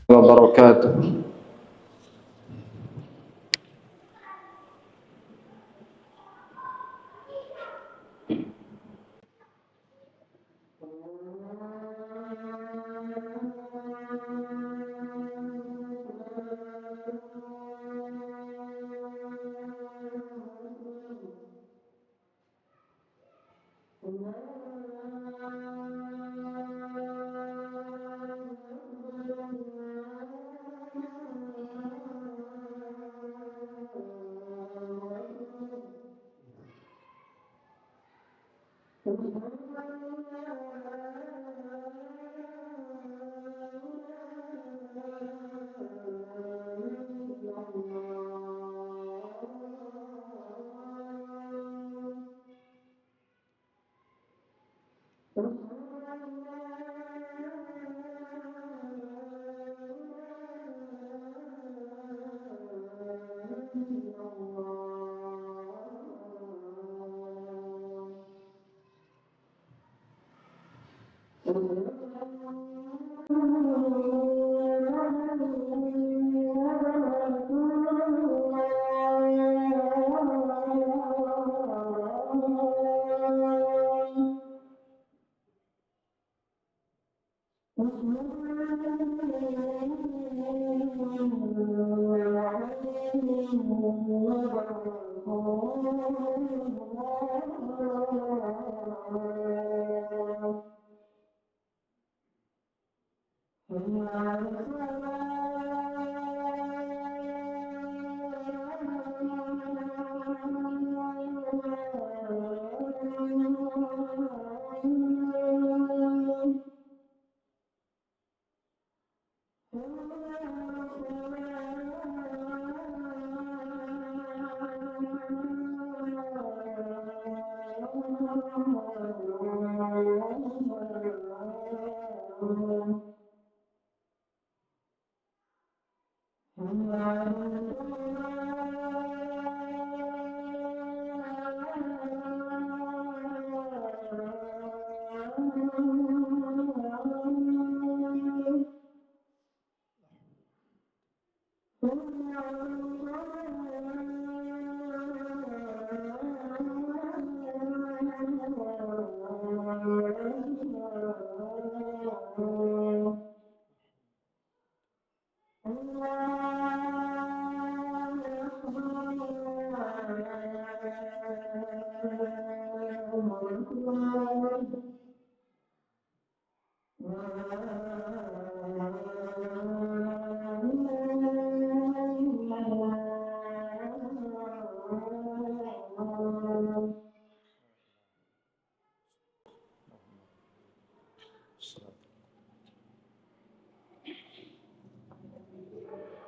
wabarakatuh.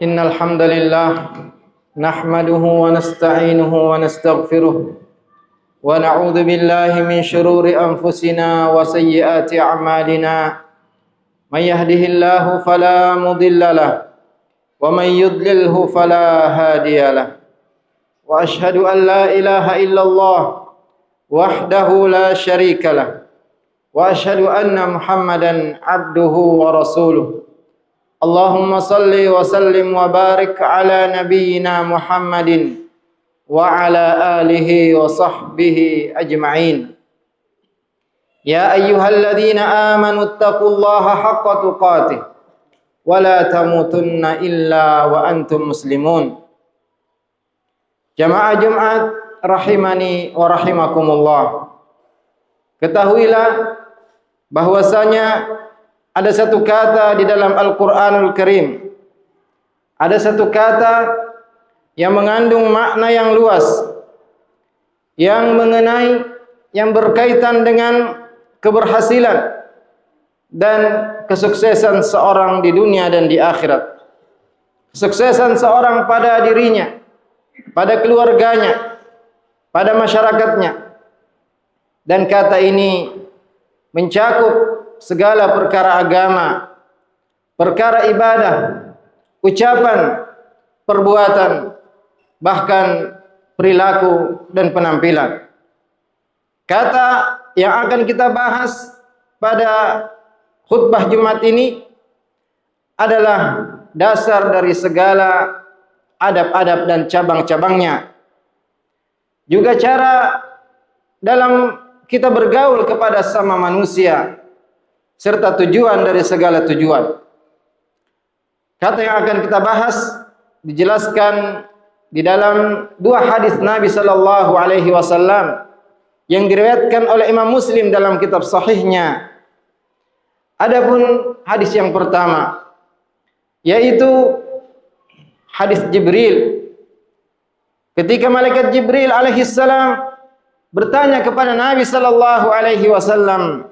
Innal hamdalillah nahmaduhu wa nasta'inuhu wa nastaghfiruh wa na'udzu billahi min shururi anfusina wa sayyiati a'malina. May yahdihillahu fala mudilla lahu wa may yudlilhu fala hadiyalah. Wa ashhadu an la ilaha illallah wahdahu la syarika lah wa ashhadu anna Muhammadan abduhu wa rasuluh. Allahumma salli wa sallim wa barik ala nabiyyina Muhammadin wa ala alihi wa sahbihi ajma'in. Ya ayyuhalladzina amanu taqullaha haqqa tuqatih wa la tamutunna illa wa antum muslimun. Jamaah Jumat rahimani wa rahimakumullah. Ketahuilah bahwasanya ada satu kata di dalam Al-Quranul Karim, ada satu kata yang mengandung makna yang luas, yang mengenai, yang berkaitan dengan keberhasilan dan kesuksesan seorang di dunia dan di akhirat. Kesuksesan seorang pada dirinya, pada keluarganya, pada masyarakatnya. Dan kata ini mencakup segala perkara agama, perkara ibadah, ucapan, perbuatan, bahkan perilaku dan penampilan. Kata yang akan kita bahas pada khutbah Jumat ini adalah dasar dari segala adab-adab dan cabang-cabangnya. Juga cara dalam kita bergaul kepada sama manusia, serta tujuan dari segala tujuan. Kata yang akan kita bahas dijelaskan di dalam dua hadis Nabi sallallahu alaihi wasallam yang diriwayatkan oleh Imam Muslim dalam kitab sahihnya. Adapun hadis yang pertama yaitu hadis Jibril. Ketika malaikat Jibril alaihi salam bertanya kepada Nabi sallallahu alaihi wasallam,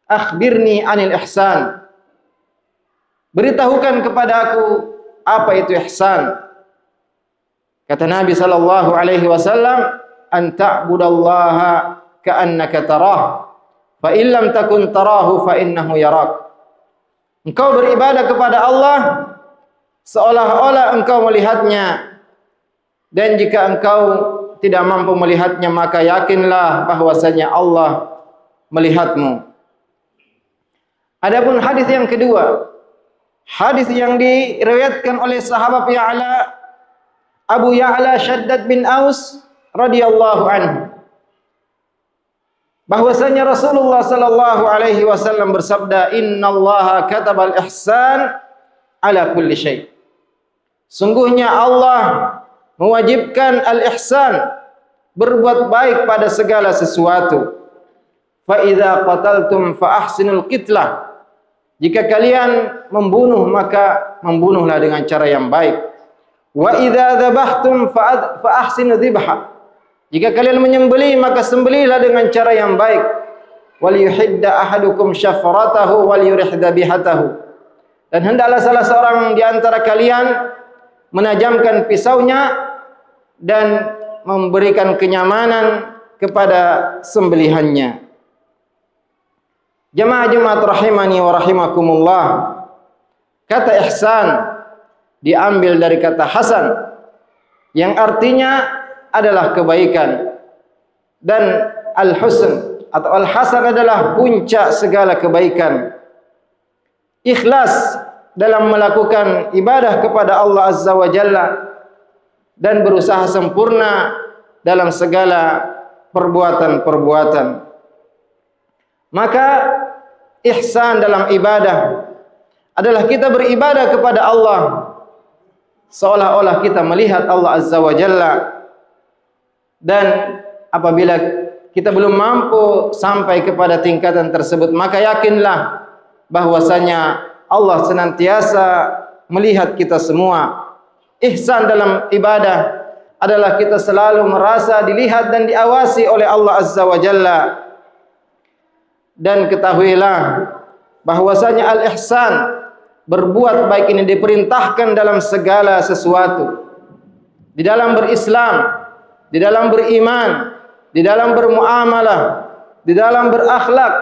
"Akhbirni 'anil ihsan." Beritahukan kepada aku apa itu ihsan. Kata Nabi sallallahu alaihi wasallam, "An ta'budallaha ka'annaka tarah, fa in lam takun tarahu fa innahu yarak." Engkau beribadah kepada Allah seolah-olah engkau melihatnya, dan jika engkau tidak mampu melihatnya maka yakinlah bahwasanya Allah melihatmu. Adapun hadis yang kedua, hadis yang diriwayatkan oleh sahabat Abu Ya'la Shaddad bin Aus radhiyallahu anhu, bahwasanya Rasulullah sallallahu alaihi wasallam bersabda, "Innallaha katabal ihsan ala kulli syai." Sungguhnya Allah mewajibkan al-ihsan, berbuat baik pada segala sesuatu. Fa idza qataltum fa ahsinul qitlah. Jika kalian membunuh maka membunuhlah dengan cara yang baik. Wa idza dzabhtum fa ahsinu dzibha. Jika kalian menyembelih maka sembelihlah dengan cara yang baik. Wal yuhidda ahadukum syafratahu wal yurih dzabihatahu. Dan hendaklah salah seorang di antara kalian menajamkan pisaunya dan memberikan kenyamanan kepada sembelihannya. Jamaah Jumat rahimani wa rahimakumullah. Kata ihsan diambil dari kata hasan yang artinya adalah kebaikan, dan al-husn atau al-hasan adalah puncak segala kebaikan. Ikhlas dalam melakukan ibadah kepada Allah Azza wa Jalla dan berusaha sempurna dalam segala perbuatan-perbuatan. Maka ihsan dalam ibadah adalah kita beribadah kepada Allah seolah-olah kita melihat Allah Azza wa Jalla, dan apabila kita belum mampu sampai kepada tingkatan tersebut maka yakinlah bahwasanya Allah senantiasa melihat kita semua. Ihsan dalam ibadah adalah kita selalu merasa dilihat dan diawasi oleh Allah Azza wa Jalla. Dan ketahuilah bahwasanya al-ihsan, berbuat baik ini diperintahkan dalam segala sesuatu. Di dalam berislam, di dalam beriman, di dalam bermuamalah, di dalam berakhlak,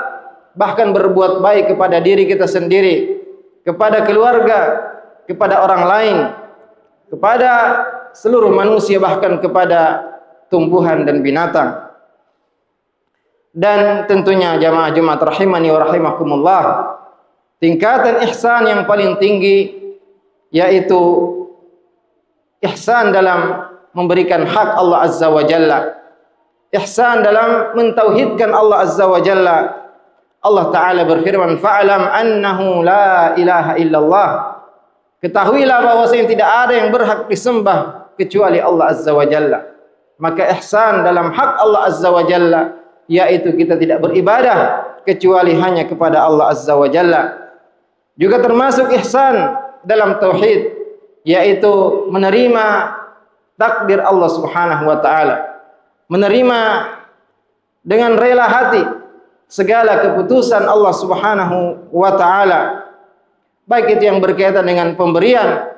bahkan berbuat baik kepada diri kita sendiri, kepada keluarga, kepada orang lain, kepada seluruh manusia, bahkan kepada tumbuhan dan binatang. Dan tentunya jamaah Jumat rahimani wa rahimakumullah, tingkatan ihsan yang paling tinggi yaitu ihsan dalam memberikan hak Allah Azza wa Jalla, ihsan dalam mentauhidkan Allah Azza wa Jalla. Allah Ta'ala berfirman, "Fa'lam annahu la ilaha illallah." Ketahuilah bahwasanya tidak ada yang berhak disembah kecuali Allah Azza wa Jalla. Maka ihsan dalam hak Allah Azza wa Jalla yaitu kita tidak beribadah kecuali hanya kepada Allah Azza wa Jalla. Juga termasuk ihsan dalam tauhid yaitu menerima takdir Allah Subhanahu wa taala, menerima dengan rela hati segala keputusan Allah Subhanahu wa taala, baik itu yang berkaitan dengan pemberian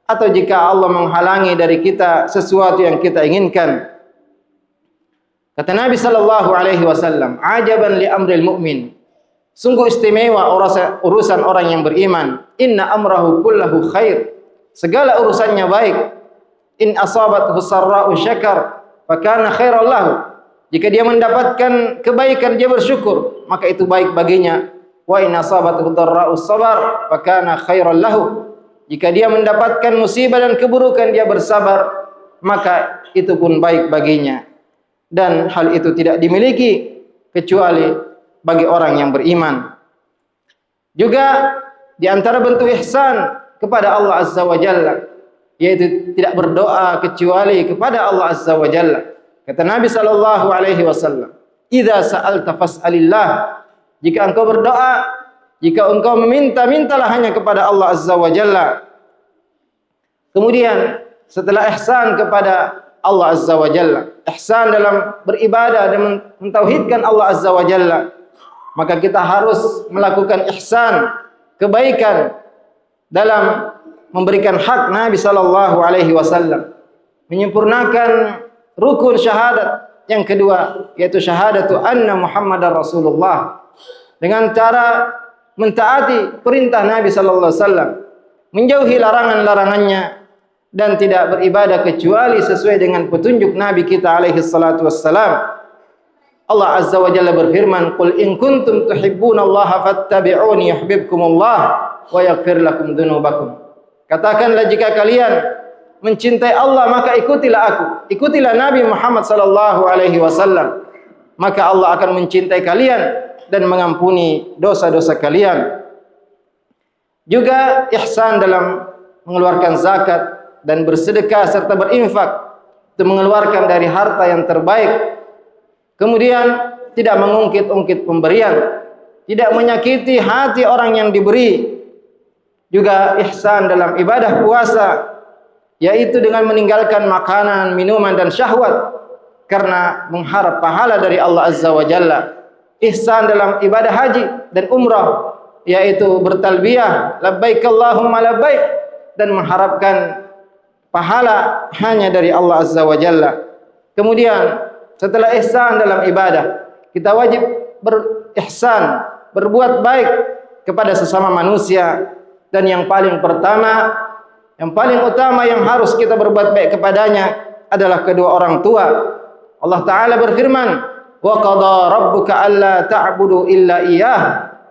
atau jika Allah menghalangi dari kita sesuatu yang kita inginkan. Kata Nabi sallallahu alaihi wasallam, "Ajaban li amril mu'min." Sungguh istimewa urusan orang yang beriman. "Inna amrahu kullahu khair." Segala urusannya baik. "In asabathu sarra'u syakar, fa kana khairan lahu." Jika dia mendapatkan kebaikan dia bersyukur, maka itu baik baginya. wa in asabathu dharra'u sabar fa kana khairan lahu. Jika dia mendapatkan musibah dan keburukan dia bersabar, maka itu pun baik baginya. Dan hal itu tidak dimiliki kecuali bagi orang yang beriman. Juga di antara bentuk ihsan kepada Allah Azza wa Jalla, yaitu tidak berdoa kecuali kepada Allah Azza wa Jalla. Kata Nabi sallallahu alaihi wasallam, "Idza sa'alta fas'alillah." Jika engkau berdoa, jika engkau meminta, mintalah hanya kepada Allah Azza wa Jalla. Kemudian setelah ihsan kepada Allah Azza wa Jalla, ihsan dalam beribadah dan mentauhidkan Allah Azza wa Jalla, maka kita harus melakukan ihsan, kebaikan dalam memberikan hak Nabi sallallahu alaihi wasallam, menyempurnakan rukun syahadat yang kedua, yaitu syahadatu anna Muhammadar Rasulullah, dengan cara mentaati perintah Nabi sallallahu alaihi wasallam, menjauhi larangan-larangannya dan tidak beribadah kecuali sesuai dengan petunjuk Nabi kita alaihi salatu wassalam. Allah Azza wa Jalla berfirman, "Qul in kuntum tuhibbunallaha fattabi'uni yuhibbukumullah wa yaghfir lakum dzunubakum." Katakanlah jika kalian mencintai Allah maka ikutilah aku, ikutilah Nabi Muhammad sallallahu alaihi wasallam, maka Allah akan mencintai kalian dan mengampuni dosa-dosa kalian. Juga ihsan dalam mengeluarkan zakat dan bersedekah serta berinfak, itu mengeluarkan dari harta yang terbaik. Kemudian tidak mengungkit-ungkit pemberian, tidak menyakiti hati orang yang diberi. Juga ihsan dalam ibadah puasa, yaitu dengan meninggalkan makanan, minuman dan syahwat karena mengharap pahala dari Allah Azza wa Jalla. Ihsan dalam ibadah haji dan umrah, yaitu bertalbiyah labbaik Allahumma labbaik dan mengharapkan pahala hanya dari Allah Azza wa Jalla. Kemudian setelah ihsan dalam ibadah, kita wajib berihsan, berbuat baik kepada sesama manusia. Dan yang paling pertama, yang paling utama yang harus kita berbuat baik kepadanya adalah kedua orang tua. Allah Ta'ala berfirman, "Wa qadha rabbuka alla ta'budu illa iyyah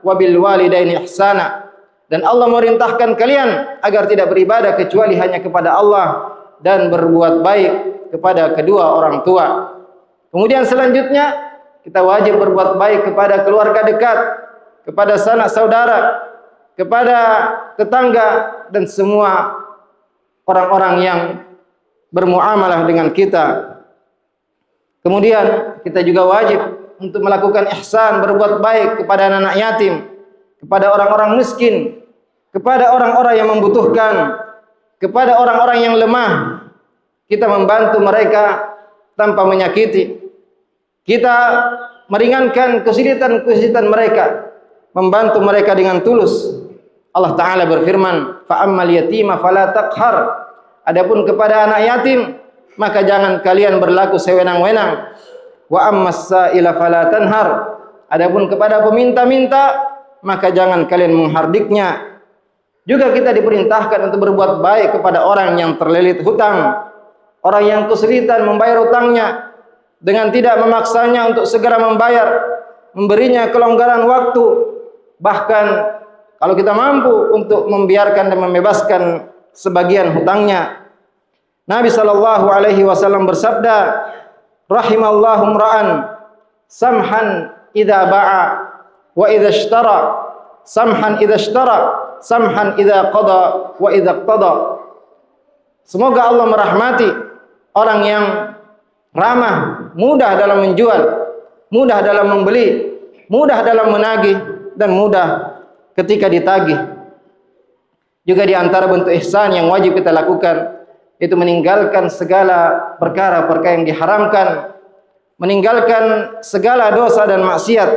wa bil walidaini ihsana." Dan Allah merintahkan kalian agar tidak beribadah kecuali hanya kepada Allah dan berbuat baik kepada kedua orang tua. Kemudian selanjutnya kita wajib berbuat baik kepada keluarga dekat, kepada sanak saudara, kepada tetangga dan semua orang-orang yang bermuamalah dengan kita. Kemudian kita juga wajib untuk melakukan ihsan, berbuat baik kepada anak yatim, kepada orang-orang miskin, kepada orang-orang yang membutuhkan, kepada orang-orang yang lemah. Kita membantu mereka tanpa menyakiti. Kita meringankan kesulitan-kesulitan mereka, membantu mereka dengan tulus. Allah Ta'ala berfirman, "Fa'ammal yatima fala taqhar." Adapun kepada anak yatim, maka jangan kalian berlaku sewenang-wenang. Wa ammas sa'ila fala tanhar. Adapun kepada peminta-minta, maka jangan kalian menghardiknya. Juga kita diperintahkan untuk berbuat baik kepada orang yang terlilit hutang, orang yang kesulitan membayar hutangnya, dengan tidak memaksanya untuk segera membayar, memberinya kelonggaran waktu, bahkan kalau kita mampu untuk membiarkan dan membebaskan sebagian hutangnya. Nabi sallallahu alaihi wasallam bersabda, "Rahimallahu imra'an samhan idza ba'a wa idza ishtara, samhan idza ishtara, samhan idza qada wa idza qada." Semoga Allah merahmati orang yang ramah, mudah dalam menjual, mudah dalam membeli, mudah dalam menagih dan mudah ketika ditagih. Juga di antara bentuk ihsan yang wajib kita lakukan, itu meninggalkan segala perkara-perkara yang diharamkan, meninggalkan segala dosa dan maksiat,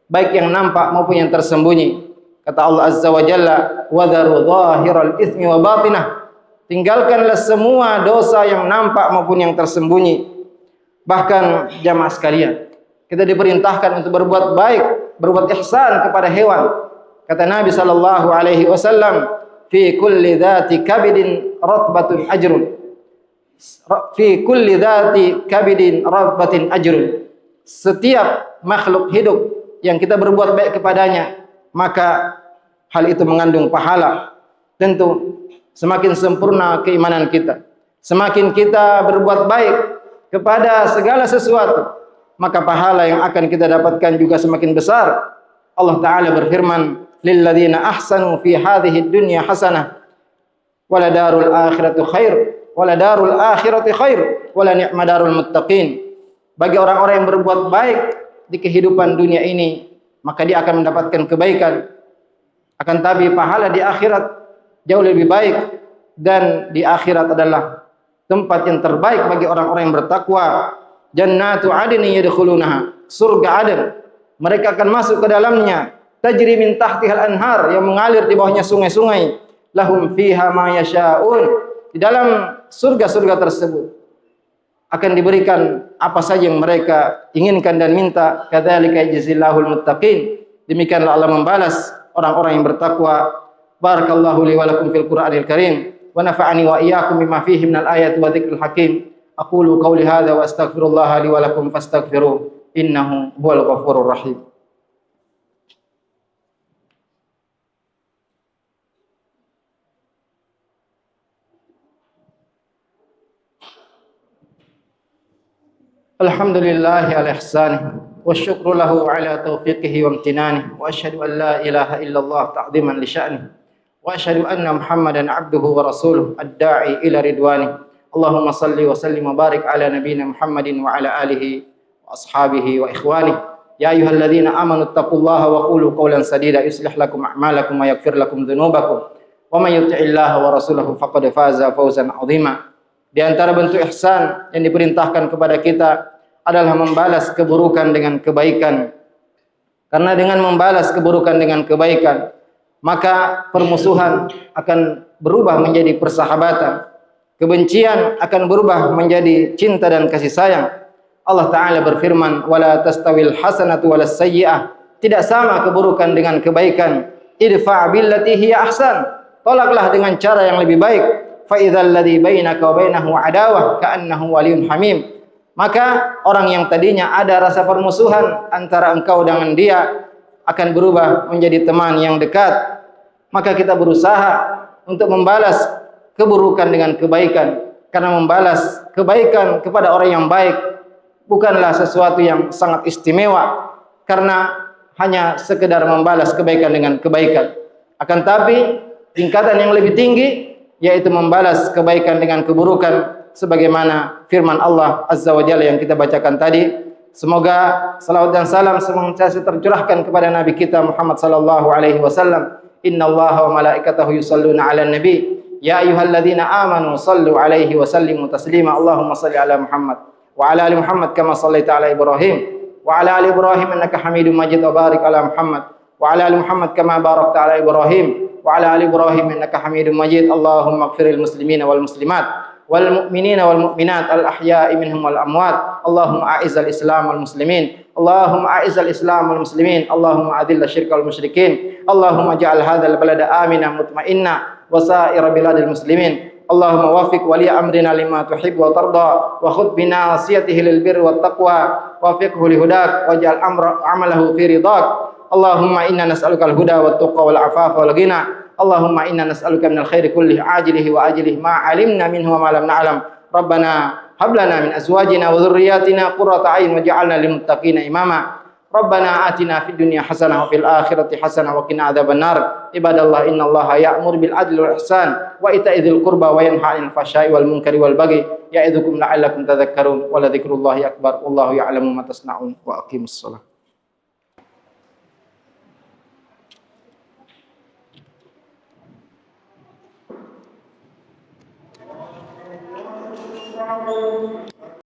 baik yang nampak maupun yang tersembunyi. Kata Allah Azza wa Jalla, "Wa dharu dhahiral itsmi wa batinah." Tinggalkanlah semua dosa yang nampak maupun yang tersembunyi. Bahkan jamaah sekalian, kita diperintahkan untuk berbuat baik, berbuat ihsan kepada hewan. Kata Nabi sallallahu alaihi wasallam, "Fi kulli dzati kabidin ratbatun ajrun." Fi kulli dzati kabidin ratbatin ajrun. Setiap makhluk hidup yang kita berbuat baik kepadanya, maka hal itu mengandung pahala. Tentu semakin sempurna keimanan kita, semakin kita berbuat baik kepada segala sesuatu, maka pahala yang akan kita dapatkan juga semakin besar. Allah Ta'ala berfirman, lilladzina ahsanu fi hadhihi dunya hasanah wala darul akhiratu khair wala darul akhirati khair wala ni'ma darul muttaqin. Bagi orang-orang yang berbuat baik di kehidupan dunia ini, maka dia akan mendapatkan kebaikan. Akan tapi pahala di akhirat jauh lebih baik, dan di akhirat adalah tempat yang terbaik bagi orang-orang yang bertakwa. Jannatu adnin yadkhulunaha, surga Aden, mereka akan masuk ke dalamnya. Tajri min tahtihal anhar, yang mengalir di bawahnya sungai-sungai. Lahum fiha ma yasha'un, di dalam surga-surga tersebut akan diberikan apa saja yang mereka inginkan dan minta. Kadzalika yajzillahul muttaqin, demikianlah Allah membalas orang-orang yang bertakwa. Barakallahu li wa lakum fil Qur'anil Karim wa nafa'ani wa iyyakum bima fihi minal ayati wa dzikril hakim. Aqulu qawli hadza wa astaghfirullah li wa lakum fastaghfiruh innahu huwal ghafurur rahim. Alhamdulillahi ala ihsanih wa syukru lahu ala taufiqihi wa amtinanih wa asyhadu an la ilaha illallah ta'ziman li sya'nih wa asyhadu anna Muhammadan abduhu wa rasuluh ad-da'i ila ridwanih. Allahumma salli wa sallim wa barik ala nabiyyina Muhammadin wa ala alihi wa ashabihi wa ikhwanih. Ya ayyuhalladzina amanu taqullaha wa qulu qawlan sadida yuslih lakum a'malakum wa yaghfir lakum dhunubakum wa may yuti'illaha wa rasulahu faqad faza fawzan 'azima. Di antara bentuk ihsan yang diperintahkan kepada kita adalah membalas keburukan dengan kebaikan. Karena dengan membalas keburukan dengan kebaikan, maka permusuhan akan berubah menjadi persahabatan. Kebencian akan berubah menjadi cinta dan kasih sayang. Allah Ta'ala berfirman, wala tastawil hasanatu walas sayyi'ah, tidak sama keburukan dengan kebaikan. Idfa' billati hiya ahsan, tolaklah dengan cara yang lebih baik. Fa idzal ladzi bainaka wa bainahu adawah ka'annahu waliyyun hamim, maka orang yang tadinya ada rasa permusuhan antara engkau dengan dia akan berubah menjadi teman yang dekat. Maka kita berusaha untuk membalas keburukan dengan kebaikan, karena membalas kebaikan kepada orang yang baik bukanlah sesuatu yang sangat istimewa, karena hanya sekedar membalas kebaikan dengan kebaikan. Akan tapi tingkatan yang lebih tinggi yaitu membalas kebaikan dengan keburukan, sebagaimana firman Allah Azza wa Jalla yang kita bacakan tadi. Semoga salawat dan salam senantiasa tercurahkan kepada Nabi kita Muhammad sallallahu alaihi wasallam. Innallaha wa malaikatahu yusholluna 'alan nabi ya ayyuhalladzina amanu shallu 'alaihi wa sallimu taslima. Allahumma shalli 'ala Muhammad wa 'ala ali Muhammad kama shallaita 'ala Ibrahim wa 'ala ali Ibrahim innaka Hamidum Majid wa barik 'ala Muhammad wa 'ala ali Muhammad kama barakta 'ala Ibrahim wa 'ala ali Ibrahim innaka Hamidum Majid. Allahumma ighfiril muslimina wal muslimat wal mu'minina wal mu'minat al ahya'i minhum wal amwat. Allahumma a'izzal Islam wal muslimin, Allahumma a'izzal Islam wal muslimin, Allahumma adhill asyirka wal musyrikin, Allahumma ja'al hadzal balada aminan mutma'inna wa sa'ira biladil muslimin. Allahumma wafiq wali amrina lima tuhibbu wa tarda wa khudh bi nasiyatihi lil birri wat taqwa wa fiqhu li hudak waj'al amalahu fi ridak. Allahumma inna nas'aluka al-huda wat tuqa wal afafa wal ghina. Allahumma inna nas'aluka minal khairi kullihi ajilihi wa ajilihi ma 'alimna minhu wa ma lam na'lam. Rabbana hab lana min azwajina wa dhurriyyatina qurrata a'yun waj'alna lil muttaqina imama. Rabbana atina fid dunya hasanah wa fil akhirati hasanah wa qina adzabannar. Ibadallah innallaha ya'muru bil adli wal ihsan wa ita'i dzil qurba wa yanha 'anil fahsya'i wal munkari wal baghi ya'idzukum la'allakum tadhakkarun wa la dzikrullahi akbar wallahu ya'lamu ma tasna'un wa aqimus shalah.